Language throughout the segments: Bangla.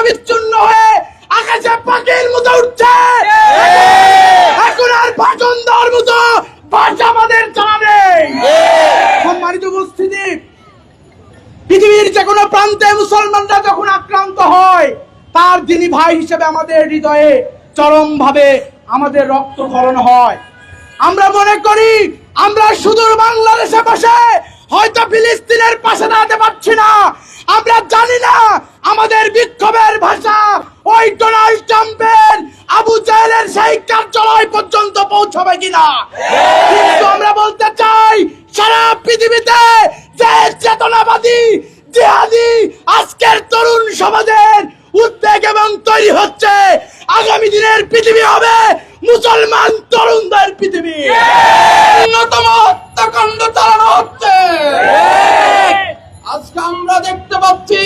বিচ্ছিন্ন হয়ে আকাশে পাখির মতো উঠছে। এখন আর ভাষণ দেওয়ার মতো ভাষা আমাদের জানা নেই। সম্মানিত উপস্থিতি, পৃথিবীর যে কোনো প্রান্তে মুসলমানরা যখন আক্রান্ত হয়, তার যিনি ভাই হিসেবে আমাদের হৃদয়ে চরমভাবে আমাদের রক্তক্ষরণ হয়। আমরা মনে করি আমরা সুদূর বাংলাদেশে বসে হয়তো ফিলিস্তিনের পাশে দাঁড়াতে পারছি না, আমরা জানি না আমাদের বিক্ষোভের ভাষা ওই ডোনাল্ড ট্রাম্পের আবু জাহেলের সেই কার্যালয় পর্যন্ত পৌঁছাবে কিনা। কিন্তু আমরা বলতে চাই, সারা পৃথিবীতে যে চেতনাবাদী জিহাদি আজকের তরুণ সমাজের উদ্বেগ এবং তৈরি হচ্ছে, আগামী দিনের পৃথিবী হবে মুসলমান তরুণদের পৃথিবী। অন্যতম হত্যাকাণ্ড চালানো হচ্ছে। আজকে আমরা দেখতে পাচ্ছি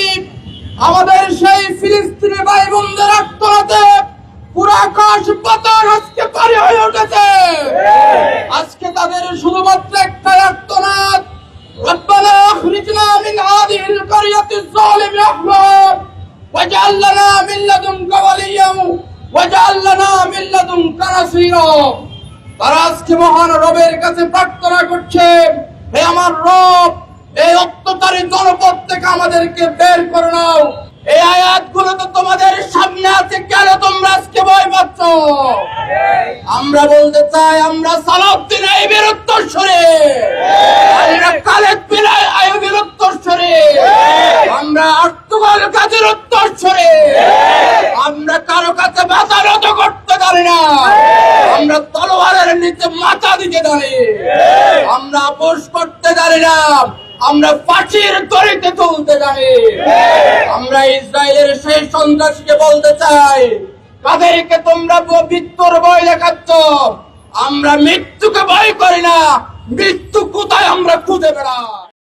আমাদের সেই ফিলিস্তিনি ভাই বোনদের আত্মহত্যা, পুরো আকাশ পাতাল আজকে পারি হয়ে উঠেছে। আজকে তাদের শুধুমাত্র একটাই আত্মনাদ, রব্বানা আখরিজনা মিন হাযিহিল কারিয়াতিজ যালিমি আহলান ওয়াজআল লানা মিন লাদুনকা ওয়ালিয়্যান ওয়াজআল লানা মিন লাদুনকা নাসীরা। তারা আজকে মহান রবের কাছে প্রার্থনা করছে, হে আমার রব, এই অত্যাচারী জনপদ থেকে আমাদেরকে বের করে নাও। এই আয়াতগুলো তো তোমাদের সামনে আছে, কেন তোমরা আজকে ভয় পাচ্ছ? আমরা বলতে চাই, আমরা সালাউদ্দিন আইয়ুবের উত্তরসূরি, আমরা খালেদ বিন আইয়ুবের উত্তরসূরি, আমরা আর্তুগাল গাজীর উত্তরসূরি। আমরা কারো কাছে মাথা নত করতে পারি না, আমরা তলোয়ারের নিচে মাথা দিতে জানি, আমরা আপোষ করতে জানি না, আমরা ফাঁসির দড়িতে চলতে জানি। আমরা ইসরায়েলের সেই সন্ত্রাসীকে বলতে চাই, কাদেরকে তোমরা মৃত্যুর ভয় দেখাচ্ছ? আমরা মৃত্যুকে ভয় করি না, মৃত্যু কোথায় আমরা খুঁজে বেড়াই।